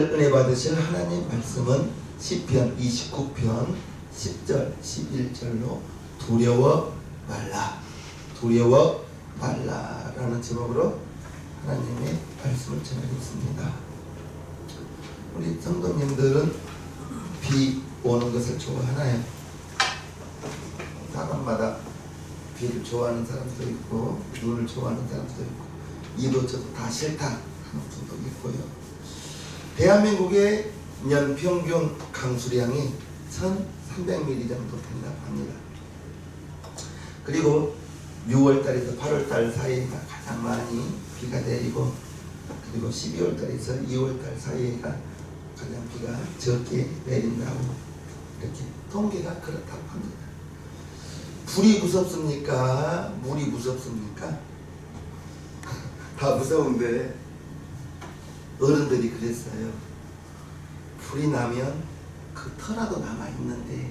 은혜 받으실 하나님 말씀은 시편 29편 10절 11절로 두려워 말라라는 제목으로 하나님의 말씀을 전하겠습니다. 우리 성도님들은 비 오는 것을 좋아하나요? 사람마다 비를 좋아하는 사람도 있고 눈을 좋아하는 사람도 있고 이도 저도 다 싫다 하는 분도 있고요. 대한민국의 연평균 강수량이 1300mm 정도 된다고 합니다. 그리고 6월달에서 8월달 사이가 가장 많이 비가 내리고, 그리고 12월달에서 2월달 사이가 가장 비가 적게 내린다고 이렇게 통계가 그렇다고 합니다. 불이 무섭습니까? 물이 무섭습니까? 다 무서운데 어른들이 그랬어요. 불이 나면 그 터라도 남아있는데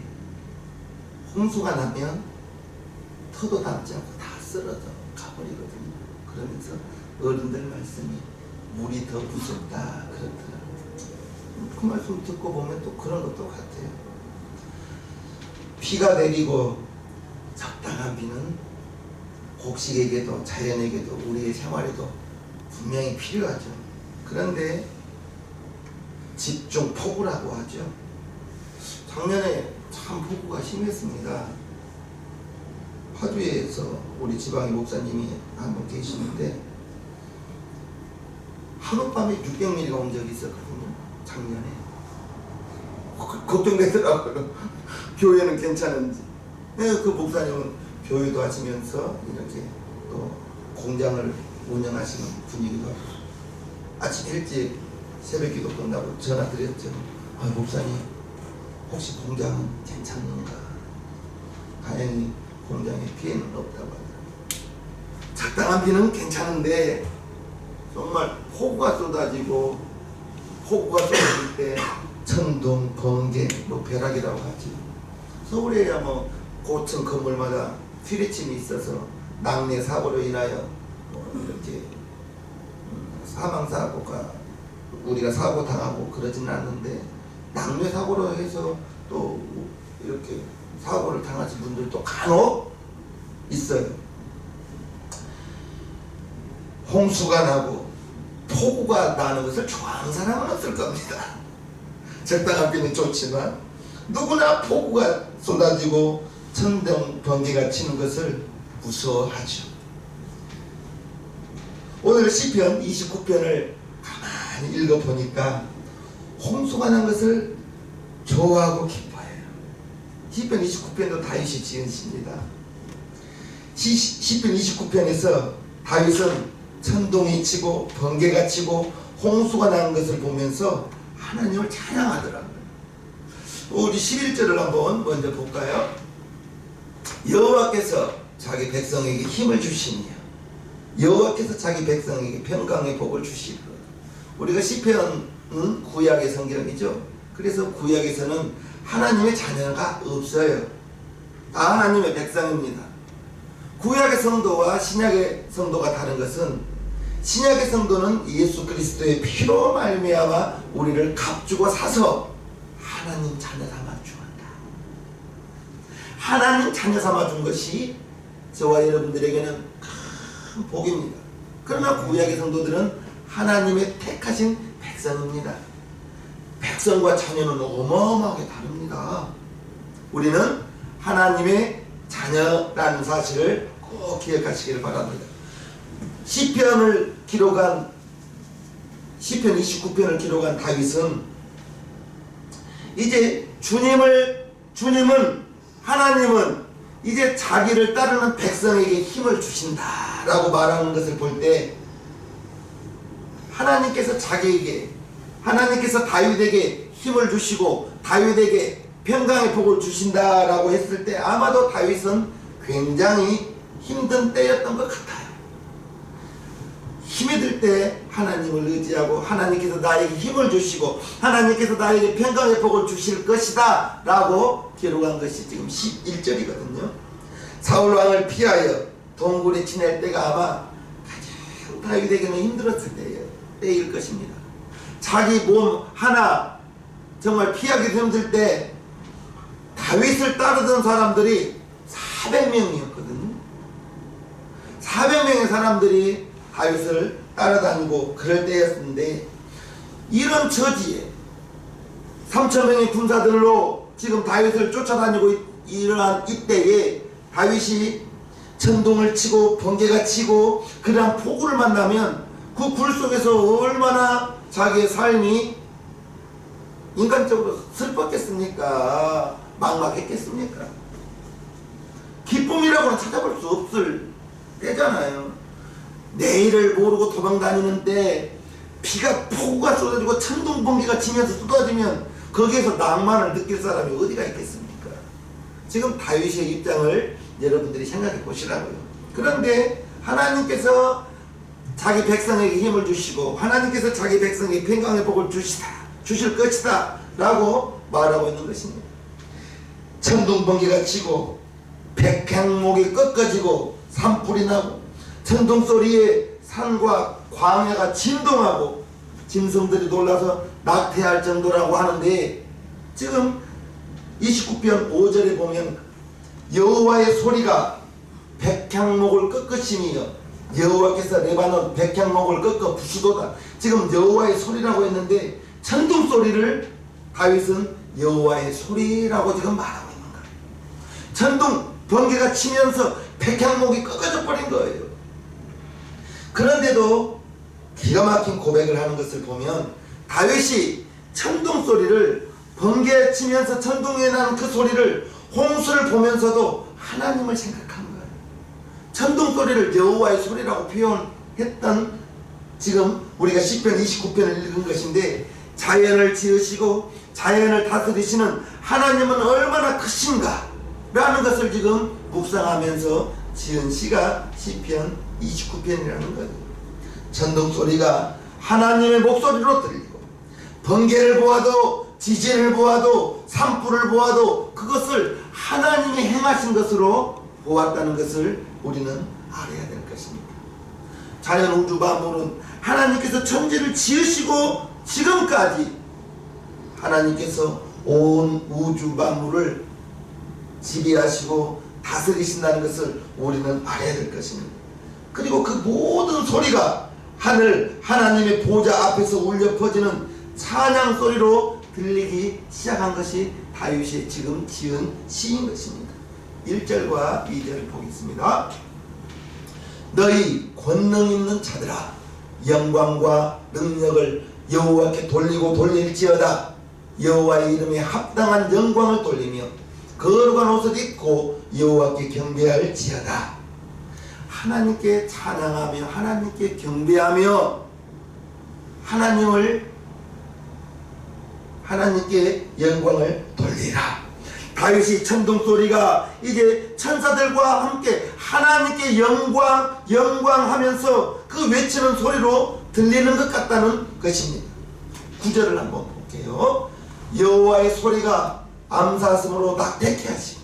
홍수가 나면 터도 남지 않고 다 쓰러져 가버리거든요. 그러면서 어른들 말씀이 물이 더 무섭다 그렇더라고요. 그 말씀 듣고 보면 또 그런 것도 같아요. 비가 내리고 적당한 비는 곡식에게도 자연에게도 우리의 생활에도 분명히 필요하죠. 그런데 집중폭우라고 하죠. 작년에 참 폭우가 심했습니다. 파주에서 우리 지방의 목사님이 한 분 계시는데 하룻밤에 600mm가 온 적이 있었거든요. 작년에. 걱정되더라고요. 교회는 괜찮은지. 그 목사님은 교회도 하시면서 이렇게 또 공장을 운영하시는 분이기도 하고 아침 일찍 새벽기도 끝나고 전화 드렸죠. 목사님 혹시 공장은 괜찮은가? 다행히 공장에 피해는 없다고 하더라고요. 적당한 비는 괜찮은데 정말 폭우가 쏟아질 때 천둥, 번개, 벼락이라고 하죠. 서울에야 고층 건물마다 휘리침이 있어서 낙뢰 사고로 인하여 이렇게 사망사고가 우리가 사고 당하고 그러지는 않는데 낙뢰 사고로 해서 또 이렇게 사고를 당하신 분들도 간혹 있어요. 홍수가 나고 폭우가 나는 것을 좋아하는 사람은 없을 겁니다. 적당한 비는 좋지만 누구나 폭우가 쏟아지고 천둥 번개가 치는 것을 무서워하죠. 오늘 시편 29편을 가만히 읽어보니까 홍수가 난 것을 좋아하고 기뻐해요. 시편 29편도 다윗이 지은 시입니다. 시편 29편에서 다윗은 천둥이 치고 번개가 치고 홍수가 난 것을 보면서 하나님을 찬양하더라고요. 우리 11절을 한번 먼저 볼까요? 여호와께서 자기 백성에게 힘을 주시니요 여호와께서 자기 백성에게 평강의 복을 주시리로다. 우리가 시편은 구약의 성경이죠. 그래서 구약에서는 하나님의 자녀가 없어요. 다 하나님의 백성입니다. 구약의 성도와 신약의 성도가 다른 것은 신약의 성도는 예수 그리스도의 피로 말미암아 우리를 값주고 사서 하나님 자녀 삼아 주었다. 하나님 자녀 삼아 준 것이 저와 여러분들에게는 복입니다. 그러나 구약의 성도들은 하나님의 택하신 백성입니다. 백성과 자녀는 어마어마하게 다릅니다. 우리는 하나님의 자녀라는 사실을 꼭 기억하시기를 바랍니다. 시편 29편을 기록한 다윗은 이제 하나님은 이제 자기를 따르는 백성에게 힘을 주신다라고 말하는 것을 볼 때 하나님께서 다윗에게 힘을 주시고 다윗에게 평강의 복을 주신다라고 했을 때 아마도 다윗은 굉장히 힘든 때였던 것 같아요. 힘이 들 때 하나님을 의지하고 하나님께서 나에게 힘을 주시고 하나님께서 나에게 평강의 복을 주실 것이다 라고 기록한 것이 지금 11절이거든요. 사울왕을 피하여 동굴에 지낼 때가 아마 가장 다윗에게는 힘들었을 때일 것입니다. 자기 몸 하나 정말 피하기 힘들 때 다윗을 따르던 사람들이 400명이었거든요. 400명의 사람들이 다윗을 따라다니고 그럴 때였는데, 이런 처지에 3,000명의 군사들로 지금 다윗을 쫓아다니고 이러한 이때에 다윗이 천둥을 치고 번개가 치고 그러한 폭우를 만나면 그 굴 속에서 얼마나 자기의 삶이 인간적으로 슬펐겠습니까? 막막했겠습니까? 기쁨이라고는 찾아볼 수 없을 때잖아요. 내일을 모르고 도망다니는데 비가 폭우가 쏟아지고 천둥 번개가 치면서 쏟아지면 거기에서 낭만을 느낄 사람이 어디가 있겠습니까? 지금 다윗의 입장을 여러분들이 생각해 보시라고요. 그런데 하나님께서 자기 백성에게 힘을 주시고 하나님께서 자기 백성에게 평강의 복을 주실 것이다 라고 말하고 있는 것입니다. 천둥 번개가 치고 백향목이 꺾어지고 산불이 나고 천둥 소리에 산과 광야가 진동하고 짐승들이 놀라서 낙태할 정도라고 하는데, 지금 29편 5절에 보면 여호와의 소리가 백향목을 꺾으시며 여호와께서 레바논 백향목을 꺾어 부수도다. 지금 여호와의 소리라고 했는데 천둥 소리를 다윗은 여호와의 소리라고 지금 말하고 있는 거예요. 천둥 번개가 치면서 백향목이 꺾어져 버린 거예요. 그런데도 기가 막힌 고백을 하는 것을 보면 다윗이 천둥 소리를, 번개 치면서 천둥에 나는 그 소리를, 홍수를 보면서도 하나님을 생각한 거예요. 천둥 소리를 여호와의 소리라고 표현했던, 지금 우리가 시편 29편을 읽은 것인데, 자연을 지으시고 자연을 다스리시는 하나님은 얼마나 크신가 라는 것을 지금 묵상하면서 지은 시가 시편 29편이라는 거예요. 천둥 소리가 하나님의 목소리로 들리고, 번개를 보아도 지진을 보아도 산불을 보아도 그것을 하나님이 행하신 것으로 보았다는 것을 우리는 알아야 될 것입니다. 자연 우주 만물은 하나님께서 천지를 지으시고 지금까지 하나님께서 온 우주 만물을 지배하시고 다스리신다는 것을 우리는 알아야 될 것입니다. 그리고 그 모든 소리가 하나님의 보좌 앞에서 울려 퍼지는 찬양 소리로 들리기 시작한 것이 다윗이 지금 지은 시인 것입니다. 1절과 2절을 보겠습니다. 너희 권능 있는 자들아, 영광과 능력을 여호와께 돌리고 돌릴지어다. 여호와의 이름에 합당한 영광을 돌리며 거룩한 옷을 입고 여호와께 경배할지어다. 하나님께 찬양하며 하나님께 경배하며 하나님께 영광을 돌리라. 다윗이 천둥 소리가 이제 천사들과 함께 하나님께 영광 하면서 그 외치는 소리로 들리는 것 같다는 것입니다. 9절을 한번 볼게요. 여호와의 소리가 암사슴으로 낙태케 하시고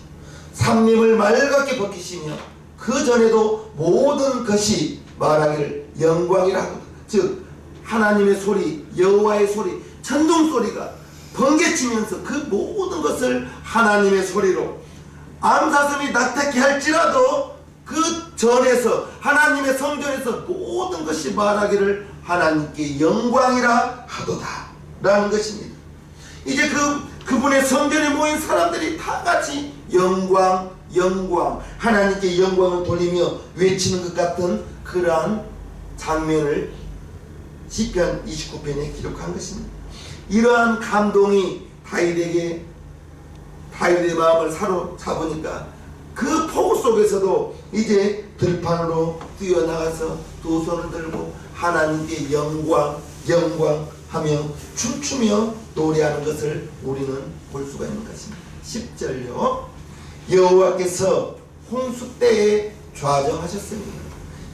삼림을 맑게 벗기시며 그 전에도 모든 것이 말하기를 영광이라고. 즉 하나님의 소리, 여호와의 소리, 천둥 소리가 번개치면서 그 모든 것을 하나님의 소리로, 암사슴이 낙태케 할지라도 그 전에서 하나님의 성전에서 모든 것이 말하기를 하나님께 영광이라 하도다 라는 것입니다. 이제 그분의 성전에 모인 사람들이 다 같이 영광 하나님께 영광을 돌리며 외치는 것 같은 그러한 장면을 시편 29편에 기록한 것입니다. 이러한 감동이 다윗의 마음을 사로잡으니까 그 폭우 속에서도 이제 들판으로 뛰어나가서 두 손을 들고 하나님께 영광 하며 춤추며 노래하는 것을 우리는 볼 수가 있는 것입니다. 10절요. 여호와께서 홍수 때에 좌정하셨습니다.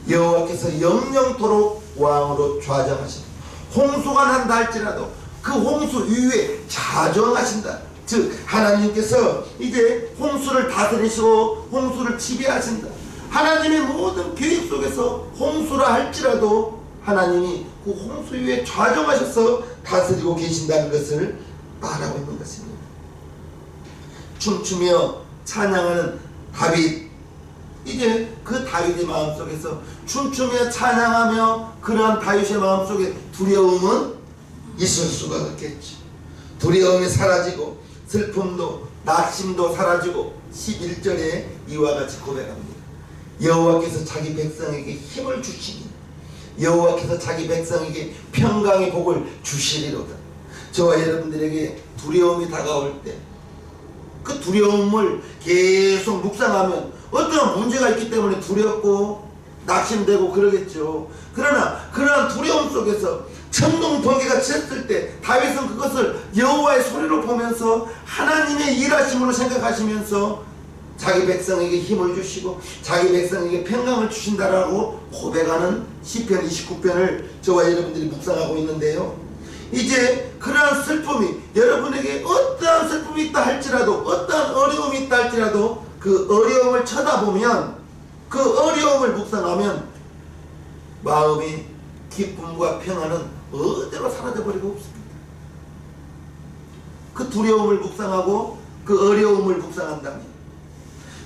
여호와께서 영영토록 왕으로 좌정하신다. 홍수가 난다 할지라도 그 홍수 위에 좌정하신다. 즉 하나님께서 이제 홍수를 다스리시고 홍수를 지배하신다. 하나님의 모든 계획 속에서 홍수라 할지라도 하나님이 그 홍수 위에 좌정하셔서 다스리고 계신다는 것을 말하고 있는 것입니다. 춤추며 찬양하는 다윗, 이제 그 다윗의 마음속에서 춤추며 찬양하며 그러한 다윗의 마음속에 두려움은 있을 수가 없겠죠. 두려움이 사라지고 슬픔도 낙심도 사라지고 11절에 이와 같이 고백합니다. 여호와께서 자기 백성에게 힘을 주시니 여호와께서 자기 백성에게 평강의 복을 주시리로다. 저와 여러분들에게 두려움이 다가올 때 그 두려움을 계속 묵상하면 어떤 문제가 있기 때문에 두렵고 낙심되고 그러겠죠. 그러나 그러한 두려움 속에서 천둥 번개가 쳤을 때 다윗은 그것을 여호와의 소리로 보면서 하나님의 일하심으로 생각하시면서 자기 백성에게 힘을 주시고 자기 백성에게 평강을 주신다라고 고백하는 시편 29편을 저와 여러분들이 묵상하고 있는데요. 이제 그러한 슬픔이 여러분에게 어떠한 슬픔이 있다 할지라도 어떠한 어려움이 있다 할지라도 그 어려움을 쳐다보면 그 어려움을 묵상하면 마음이 기쁨과 평안은 어디로 사라져버리고 없습니다. 그 두려움을 묵상하고 그 어려움을 묵상한다면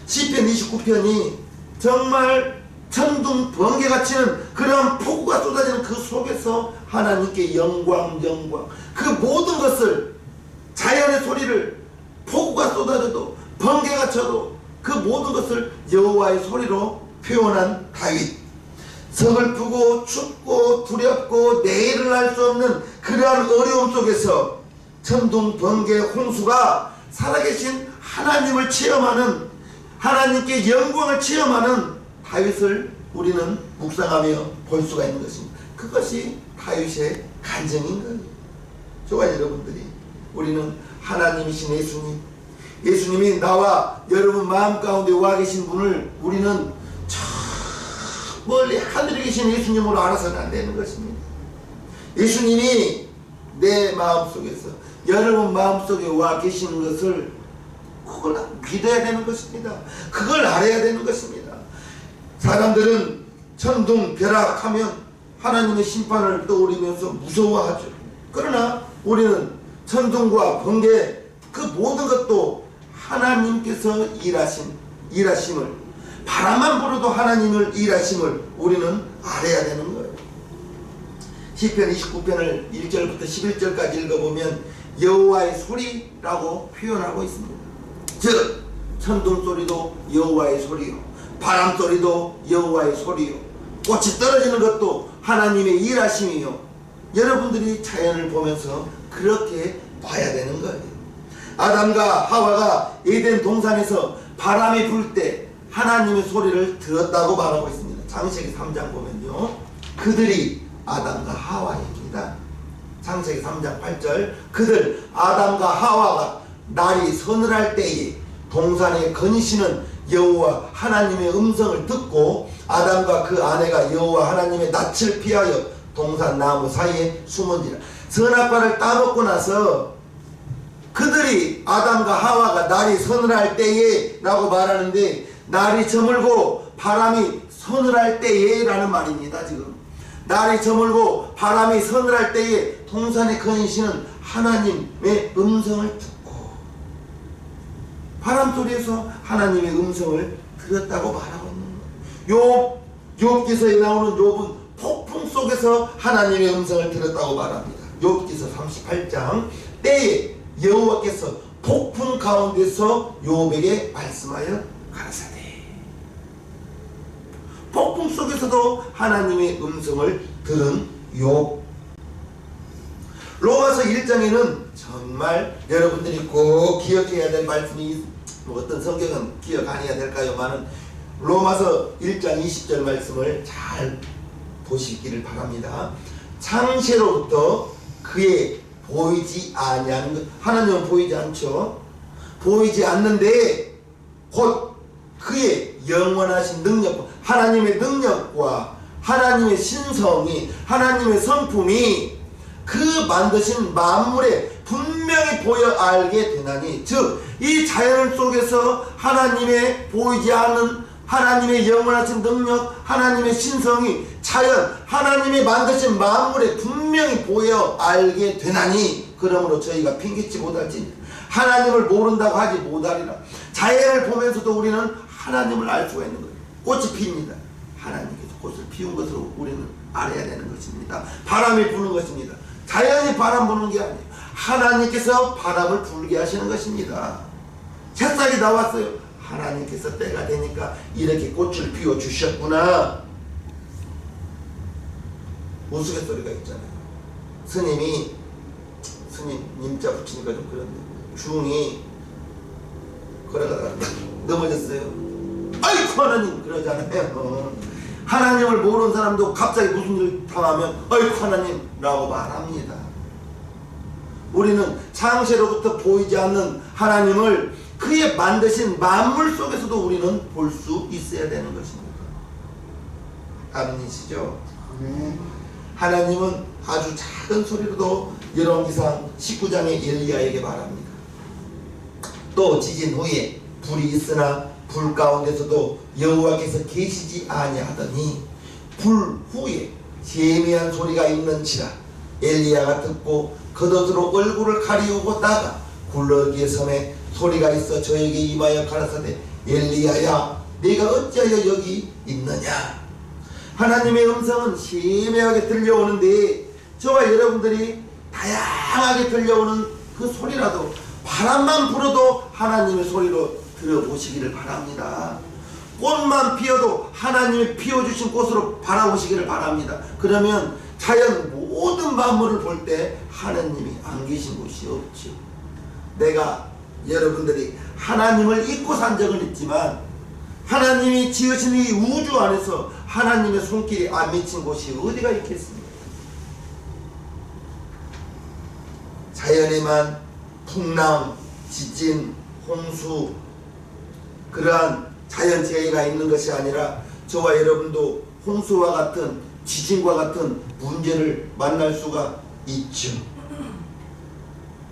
시편 29편이 정말 천둥 번개가 치는 그런 폭우가 쏟아지는 그 속에서 하나님께 영광 그 모든 것을 자연의 소리를 폭우가 쏟아져도 번개가 쳐도 그 모든 것을 여호와의 소리로 표현한 다윗. 서글프고 춥고 두렵고 내일을 알 수 없는 그러한 어려움 속에서 천둥 번개 홍수가 살아계신 하나님을 체험하는 하나님께 영광을 체험하는 다윗을 우리는 묵상하며 볼 수가 있는 것입니다. 그것이 다윗의 간증인 거예요. 저와 여러분들이 우리는 하나님이신 예수님이 나와 여러분 마음 가운데 와 계신 분을 우리는 저 멀리 하늘에 계신 예수님으로 알아서는 안 되는 것입니다. 예수님이 내 마음속에서 여러분 마음속에 와 계시는 것을 그걸 믿어야 되는 것입니다. 그걸 알아야 되는 것입니다. 사람들은 천둥 벼락하면 하나님의 심판을 떠올리면서 무서워하죠. 그러나 우리는 천둥과 번개 그 모든 것도 하나님께서 일하심을 바람만 불어도 하나님을 일하심을 우리는 알아야 되는 거예요. 시편 29편을 1절부터 11절까지 읽어보면 여호와의 소리라고 표현하고 있습니다. 즉 천둥 소리도 여호와의 소리요, 바람 소리도 여호와의 소리요, 꽃이 떨어지는 것도 하나님의 일하심이요. 여러분들이 자연을 보면서 그렇게 봐야 되는 거예요. 아담과 하와가 에덴 동산에서 바람이 불 때 하나님의 소리를 들었다고 말하고 있습니다. 창세기 3장 보면요, 그들이 아담과 하와입니다. 창세기 3장 8절 그들 아담과 하와가 날이 서늘할 때에 동산에 거니시는 여호와 하나님의 음성을 듣고 아담과 그 아내가 여호와 하나님의 낯을 피하여 동산 나무 사이에 숨은지라. 선악과를 따먹고 나서 그들이 아담과 하와가 날이 서늘할 때에 라고 말하는데 날이 저물고 바람이 서늘할 때에 라는 말입니다. 지금 날이 저물고 바람이 서늘할 때에 동산에 거니시는 하나님의 음성을 듣고 바람 소리에서 하나님의 음성을 들었다고 말하고 있는 거예요. 욥기서에 나오는 욥은 폭풍 속에서 하나님의 음성을 들었다고 말합니다. 욥기서 38장 때에 여호와께서 폭풍 가운데서 욥에게 말씀하여 가라사대. 폭풍 속에서도 하나님의 음성을 들은 욥. 로마서 1장에는 정말 여러분들이 꼭 기억해야 될 말씀이, 어떤 성경은 기억 안 해야 될까요만은 로마서 1장 20절 말씀을 잘 보시기를 바랍니다. 창세로부터 그의 보이지 아니하는 것, 하나님은 보이지 않죠. 보이지 않는데 곧 그의 영원하신 능력과 하나님의 능력과 하나님의 신성이, 하나님의 성품이 그 만드신 만물에 분명히 보여 알게 되나니, 즉 이 자연 속에서 하나님의 보이지 않는 하나님의 영원하신 능력, 하나님의 신성이 자연, 하나님이 만드신 만물에 분명히 보여 알게 되나니 그러므로 저희가 핑계치 못할지니 하나님을 모른다고 하지 못하리라. 자연을 보면서도 우리는 하나님을 알 수가 있는 거예요. 꽃이 핍니다. 하나님께서 꽃을 피운 것으로 우리는 알아야 되는 것입니다. 바람이 부는 것입니다. 자연이 바람 부는 게 아니에요. 하나님께서 바람을 불게 하시는 것입니다. 새싹이 나왔어요. 하나님께서 때가 되니까 이렇게 꽃을 피워주셨구나. 우스갯소리가 있잖아요. 스님 님자 붙이니까 좀 그런데 중이 걸어가다가 넘어졌어요. 아이쿠 하나님 그러잖아요. 하나님을 모르는 사람도 갑자기 무슨 일 당하면 아이쿠 하나님 라고 말합니다. 우리는 창세로부터 보이지 않는 하나님을 그의 만드신 만물 속에서도 우리는 볼 수 있어야 되는 것입니다. 아멘이시죠? 하나님은 아주 작은 소리로도 열왕기상 19장의 엘리야에게 말합니다. 또 지진 후에 불이 있으나 불 가운데서도 여호와께서 계시지 아니하더니 불 후에 세미한 소리가 있는지라 엘리야가 듣고 겉옷으로 얼굴을 가리우고 나가 굴러기의 섬에 소리가 있어 저에게 임하여 가라사대 엘리야야 네가 어찌하여 여기 있느냐. 하나님의 음성은 세미하게 들려오는데 저와 여러분들이 다양하게 들려오는 그 소리라도 바람만 불어도 하나님의 소리로 들어보시기를 바랍니다. 꽃만 피어도 하나님이 피워주신 꽃으로 바라보시기를 바랍니다. 그러면 자연 모든 만물을 볼 때 하나님이 안 계신 곳이 없죠. 내가 여러분들이 하나님을 잊고 산 적은 있지만 하나님이 지으신 이 우주 안에서 하나님의 손길이 안 미친 곳이 어디가 있겠습니까? 자연에만 풍랑, 지진, 홍수 그러한 자연재해가 있는 것이 아니라 저와 여러분도 홍수와 같은 지진과 같은 문제를 만날 수가 있죠.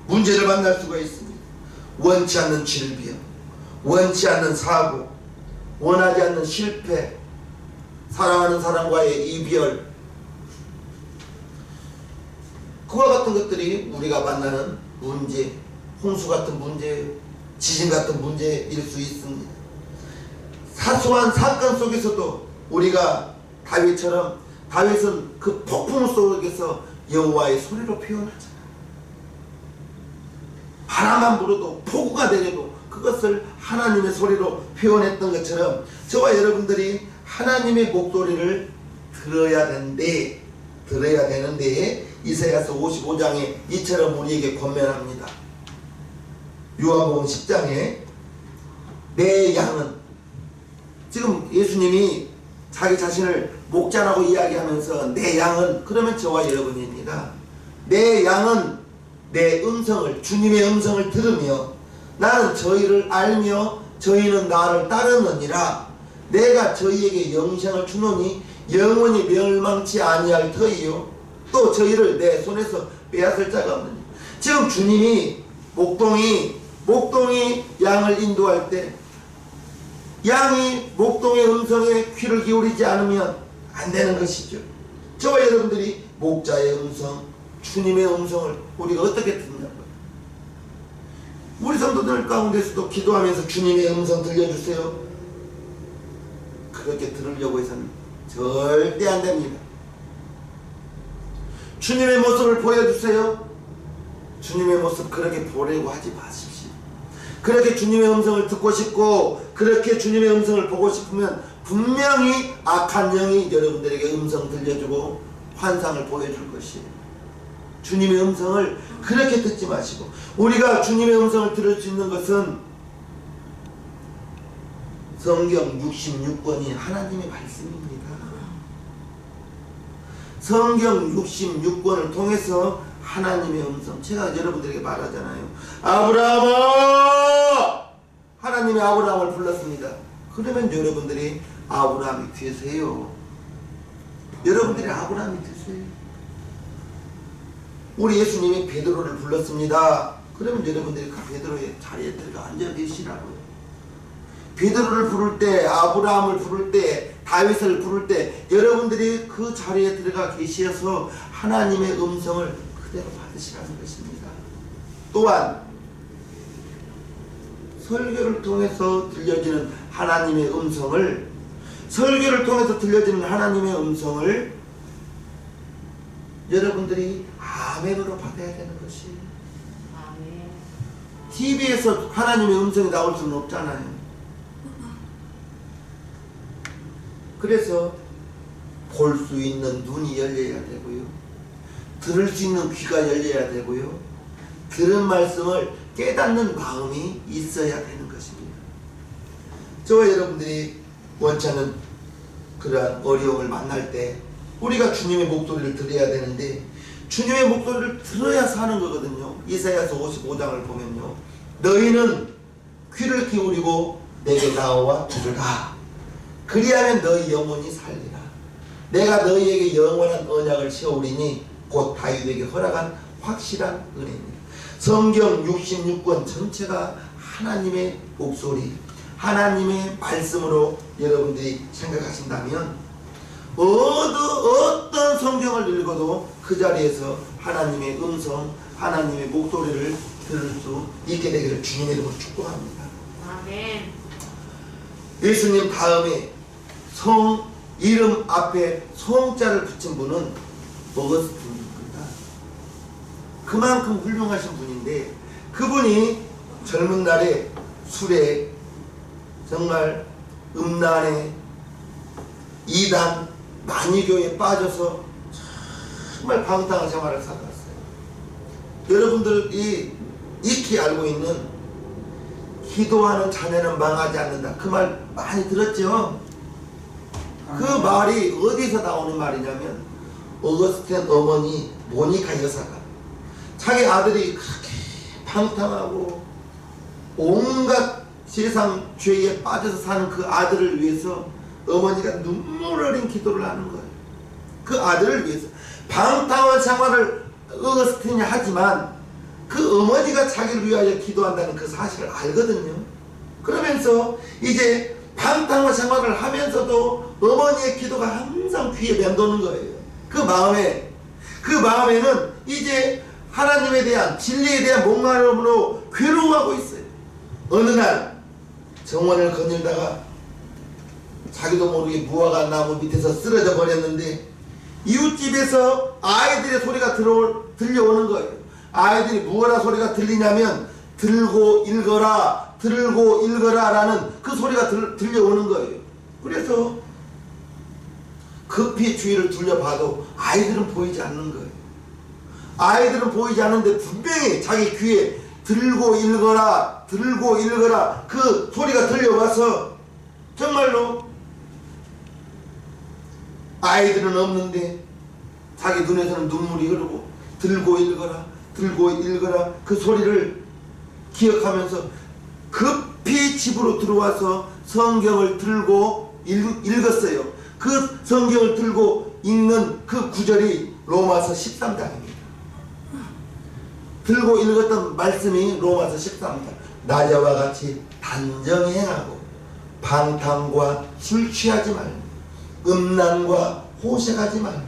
문제를 만날 수가 있습니다. 원치 않는 질병, 원치 않는 사고, 원하지 않는 실패, 사랑하는 사람과의 이별, 그와 같은 것들이 우리가 만나는 문제, 홍수 같은 문제, 지진 같은 문제일 수 있습니다. 사소한 사건 속에서도 우리가 다윗처럼 다윗은 그 폭풍 속에서 여호와의 소리로 표현하잖아요. 바람만 불어도 폭우가 내려도 그것을 하나님의 소리로 표현했던 것처럼 저와 여러분들이 하나님의 목소리를 들어야 되는데 이사야서 55장에 이처럼 우리에게 권면합니다. 요한복음 10장에 내 양은, 지금 예수님이 자기 자신을 목자라고 이야기하면서 내 양은, 그러면 저와 여러분입니다. 내 양은 내 음성을, 주님의 음성을 들으며 나는 저희를 알며 저희는 나를 따르느니라. 내가 저희에게 영생을 주노니 영원히 멸망치 아니할 터이요 또 저희를 내 손에서 빼앗을 자가 없느니. 지금 주님이 목동이 양을 인도할 때 양이 목동의 음성에 귀를 기울이지 않으면 안 되는 것이죠. 저와 여러분들이 목자의 음성, 주님의 음성을 우리가 어떻게 듣냐고요. 우리 성도들 가운데서도 기도하면서 주님의 음성 들려주세요. 그렇게 들으려고 해서는 절대 안 됩니다. 주님의 모습을 보여주세요. 주님의 모습 그렇게 보려고 하지 마십시오. 그렇게 주님의 음성을 듣고 싶고 그렇게 주님의 음성을 보고 싶으면 분명히 악한 영이 여러분들에게 음성 들려주고 환상을 보여줄 것이에요. 주님의 음성을 그렇게 듣지 마시고, 우리가 주님의 음성을 들을 수 있는 것은 성경 66권이 하나님의 말씀입니다. 성경 66권을 통해서 하나님의 음성, 제가 여러분들에게 말하잖아요. 아브라함아! 하나님이 아브라함을 불렀습니다. 그러면 여러분들이 아브라함이 되세요. 여러분들이 아브라함이 되세요. 우리 예수님이 베드로를 불렀습니다. 그러면 여러분들이 그 베드로의 자리에 들어가 앉아 계시라고요. 베드로를 부를 때, 아브라함을 부를 때, 다윗을 부를 때 여러분들이 그 자리에 들어가 계셔서 하나님의 음성을 그대로 받으시라는 것입니다. 또한 설교를 통해서 들려지는 하나님의 음성을, 설교를 통해서 들려지는 하나님의 음성을 여러분들이 아멘으로 받아야 되는 것이. 아멘. TV에서 하나님의 음성이 나올 수는 없잖아요. 그래서 볼 수 있는 눈이 열려야 되고요, 들을 수 있는 귀가 열려야 되고요, 들은 말씀을 깨닫는 마음이 있어야 되는 것입니다. 저와 여러분들이 원치 않는 그러한 어려움을 만날 때 우리가 주님의 목소리를 들어야 되는데, 주님의 목소리를 들어야 사는 거거든요. 이사야서 55장을 보면요, 너희는 귀를 기울이고 내게 나와 들으라. 그리하면 너희 영혼이 살리라. 내가 너희에게 영원한 언약을 세우리니 곧 다윗에게 허락한 확실한 은혜입니다. 성경 66권 전체가 하나님의 목소리, 하나님의 말씀으로 여러분들이 생각하신다면 어떤 성경을 읽어도 그 자리에서 하나님의 음성, 하나님의 목소리를 들을 수 있게 되기를 주님의 이름으로 축복합니다. 아멘. 예수님 다음에 성 이름 앞에 성자를 붙인 분은 어거스틴입니다. 그만큼 훌륭하신 분인데, 그분이 젊은 날에 술에, 정말 음란에, 이단, 만이교에 빠져서 정말 방탕한 생활을 살았어요. 여러분들이 익히 알고 있는 기도하는 자녀는 망하지 않는다, 그 말 많이 들었죠? 그 말이 어디서 나오는 말이냐면, 어거스틴 어머니 모니카 여사가 자기 아들이 그렇게 방탕하고 온갖 세상 죄에 빠져서 사는 그 아들을 위해서 어머니가 눈물 어린 기도를 하는 거예요. 그 아들을 위해서. 방탕한 생활을 어거스틴이 하지만 그 어머니가 자기를 위하여 기도한다는 그 사실을 알거든요. 그러면서 이제 방탕한 생활을 하면서도 어머니의 기도가 항상 귀에 맴도는 거예요. 그 마음에는 이제 하나님에 대한, 진리에 대한 목마름으로 괴로워하고 있어요. 어느 날 정원을 거닐다가 자기도 모르게 무화과 나무 밑에서 쓰러져 버렸는데, 이웃집에서 아이들의 소리가 들려오는 거예요. 아이들이 무엇라 소리가 들리냐면, 들고 읽어라, 들고 읽어라 라는 그 소리가 들려오는 거예요. 그래서 급히 주위를 둘러봐도 아이들은 보이지 않는 거예요. 아이들은 보이지 않는데 분명히 자기 귀에 들고 읽어라, 들고 읽어라 그 소리가 들려와서 정말로 아이들은 없는데 자기 눈에서는 눈물이 흐르고, 들고 읽어라, 들고 읽어라 그 소리를 기억하면서 급히 집으로 들어와서 성경을 들고 읽었어요. 그 성경을 들고 읽는 그 구절이 로마서 13장입니다. 들고 읽었던 말씀이 로마서 13장. 낮에와 같이 단정히 행하고 방탕과 술 취하지 말며 음란과 호색하지 말며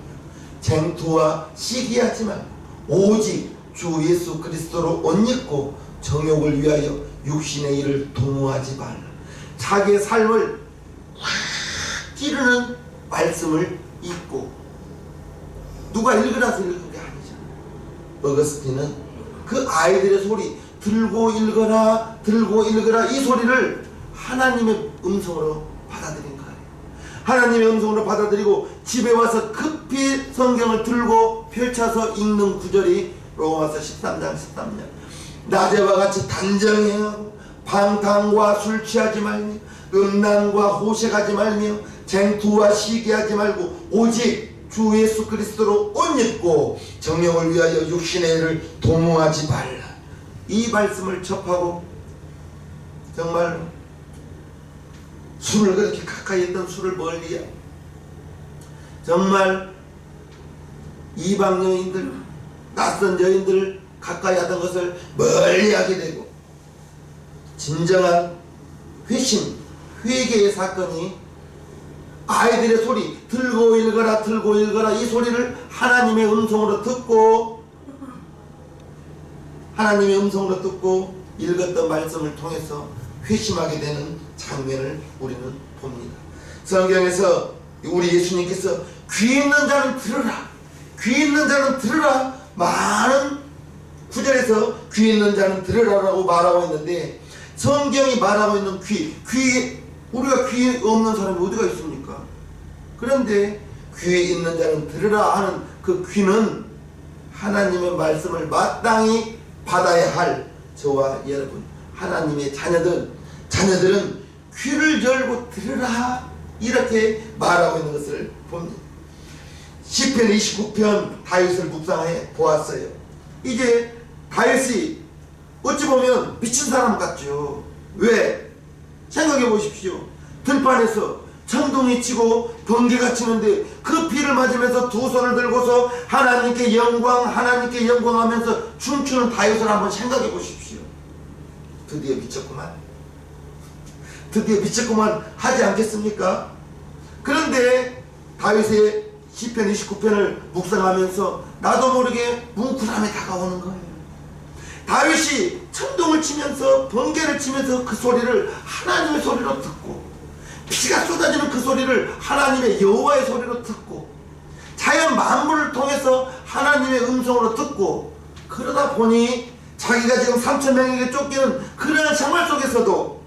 쟁투와 시기하지 말며 오직 주 예수 그리스도로 옷 입고 정욕을 위하여 육신의 일을 도모하지 말라. 자기의 삶을 확 찌르는 말씀을 읽고, 누가 읽으라서 읽은 게 아니잖아요. 어거스틴은 그 아이들의 소리, 들고 읽어라, 들고 읽어라 이 소리를 하나님의 음성으로 받아들인 거예요. 하나님의 음성으로 받아들이고 집에 와서 급히 성경을 들고 펼쳐서 읽는 구절이 로마서 13장 13절. 낮에와 같이 단정히 행하고 방탕과 술 취하지 말며 음란과 호색하지 말며 쟁투와 시기하지 말고 오직 주 예수 그리스도로 옷 입고 정욕을 위하여 육신의 일을 도모하지 말라. 이 말씀을 접하고 정말 술을 그렇게 가까이 했던 술을 멀리, 정말 이방 여인들, 낯선 여인들을 가까이 하던 것을 멀리 하게 되고 진정한 회심, 회개의 사건이 아이들의 소리 들고 읽어라 들고 읽어라 이 소리를 하나님의 음성으로 듣고 하나님의 음성으로 듣고 읽었던 말씀을 통해서 회심하게 되는 장면을 우리는 봅니다. 성경에서 우리 예수님께서 귀 있는 자는 들으라 귀 있는 자는 들으라 많은 구절에서 귀 있는 자는 들으라라고 말하고 있는데 성경이 말하고 있는 귀 우리가 귀 없는 사람이 어디가 있습니까? 그런데 귀 있는 자는 들으라 하는 그 귀는 하나님의 말씀을 마땅히 받아야 할 저와 여러분 하나님의 자녀들은 귀를 열고 들으라 이렇게 말하고 있는 것을 봅니다. 시편 29편 다윗을 묵상해 보았어요. 이제 다윗이 어찌 보면 미친 사람 같죠. 왜? 생각해 보십시오. 들판에서 천둥이 치고 번개가 치는데 그 비를 맞으면서 두 손을 들고서 하나님께 영광 하면서 춤추는 다윗을 한번 생각해 보십시오. 드디어 미쳤구만 하지 않겠습니까? 그런데 다윗의 시편 29편을 묵상하면서 나도 모르게 뭉클함이 다가오는 거예요. 다윗이 천둥을 치면서 번개를 치면서 그 소리를 하나님의 소리로 듣고 피가 쏟아지는 그 소리를 하나님의 여호와의 소리로 듣고 자연 만물을 통해서 하나님의 음성으로 듣고 그러다 보니 자기가 지금 3,000명에게 쫓기는 그러한 생활 속에서도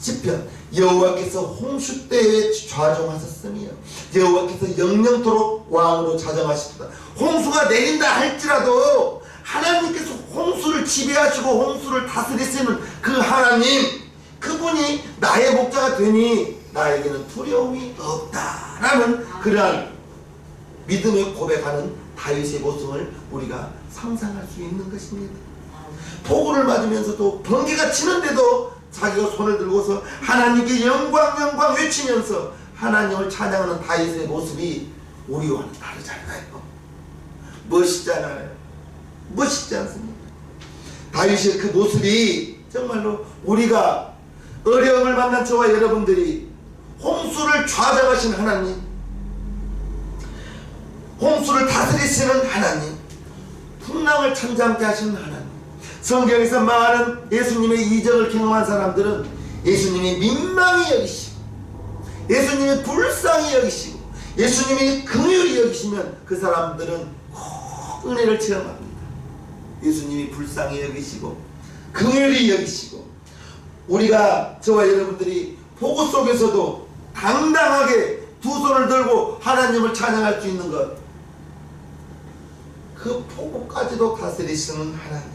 시편 여호와께서 홍수 때에 좌정하셨으며 여호와께서 영영토록 왕으로 자정하십니다. 홍수가 내린다 할지라도 하나님께서 홍수를 지배하시고 홍수를 다스리시는 그 하나님 그분이 나의 목자가 되니 나에게는 두려움이 없다라는 그러한 믿음의 고백하는 다윗의 모습을 우리가 상상할 수 있는 것입니다. 폭우를 맞으면서도 번개가 치는데도 자기가 손을 들고서 하나님께 영광 외치면서 하나님을 찬양하는 다윗의 모습이 우리와는 다르잖아요. 멋있지 않습니까? 다윗의 그 모습이 정말로 우리가 어려움을 만난 저와 여러분들이 홍수를 좌정하신 하나님, 홍수를 다스리시는 하나님, 풍랑을 참잠케 하시는 하나님, 성경에서 많은 예수님의 이적을 경험한 사람들은 예수님이 민망히 여기시고 예수님이 불쌍히 여기시고 예수님이 긍휼히 여기시면 그 사람들은 꼭 은혜를 체험합니다. 예수님이 불쌍히 여기시고 긍휼히 여기시고 우리가 저와 여러분들이 폭우 속에서도 당당하게 두 손을 들고 하나님을 찬양할 수 있는 것, 그 폭우까지도 다스리시는 하나님,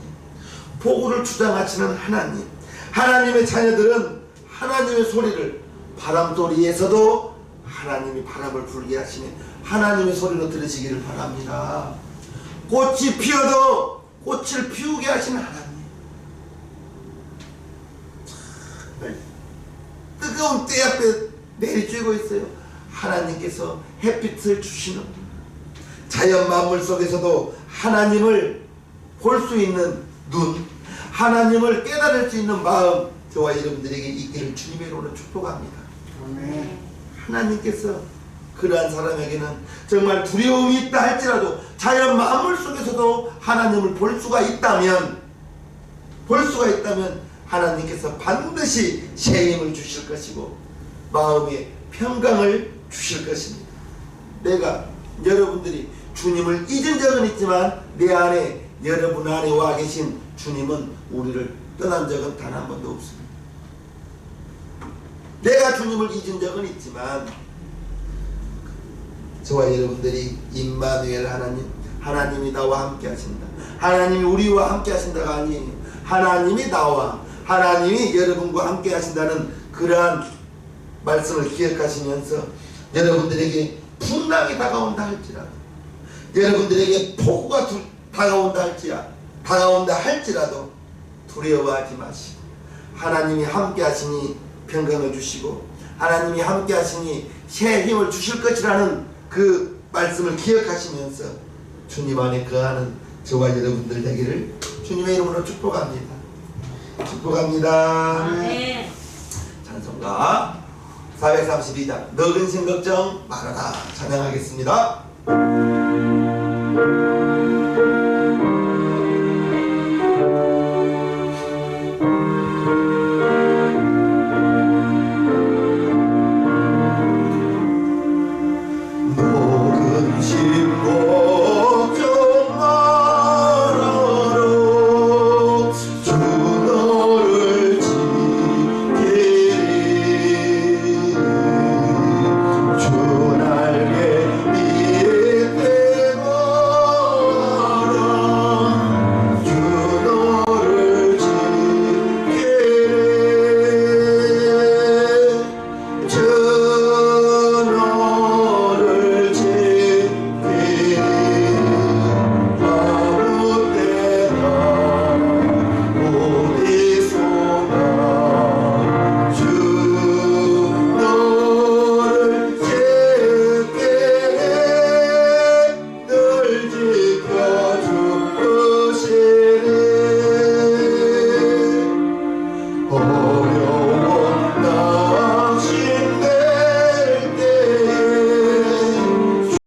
폭우를 주장하시는 하나님, 하나님의 자녀들은 하나님의 소리를 바람소리에서도 하나님이 바람을 불게 하시면 하나님의 소리로 들으시기를 바랍니다. 꽃이 피어도 꽃을 피우게 하시는 하나님, 뜨거운 때 앞에 내리쬐고 있어요. 하나님께서 햇빛을 주시는 자연 만물 속에서도 하나님을 볼 수 있는 눈, 하나님을 깨달을 수 있는 마음 저와 여러분들에게 있기를 주님의 이름으로 축복합니다. 아멘. 하나님께서 그러한 사람에게는 정말 두려움이 있다 할지라도 자연 만물 속에서도 하나님을 볼 수가 있다면 하나님께서 반드시 새 힘을 주실 것이고 마음의 평강을 주실 것입니다. 내가 여러분들이 주님을 잊은 적은 있지만 내 안에 여러분 안에 와 계신 주님은 우리를 떠난 적은 단 한 번도 없습니다. 내가 주님을 잊은 적은 있지만 저와 여러분들이 임마누엘 하나님이 나와 함께 하신다, 하나님이 우리와 함께 하신다가 아니에요. 하나님이 나와 하나님이 여러분과 함께 하신다는 그러한 말씀을 기억하시면서 여러분들에게 풍랑이 다가온다 할지라도, 여러분들에게 폭우가 다가온다 할지라도 두려워하지 마시고 하나님이 함께 하시니 평강을 주시고 하나님이 함께 하시니 새 힘을 주실 것이라는 그 말씀을 기억하시면서 주님 안에 거하는 저와 여러분들 되기를 주님의 이름으로 축복합니다. 축복합니다. 아멘. 찬송가 432장 너 근심 걱정 말아라 찬양하겠습니다.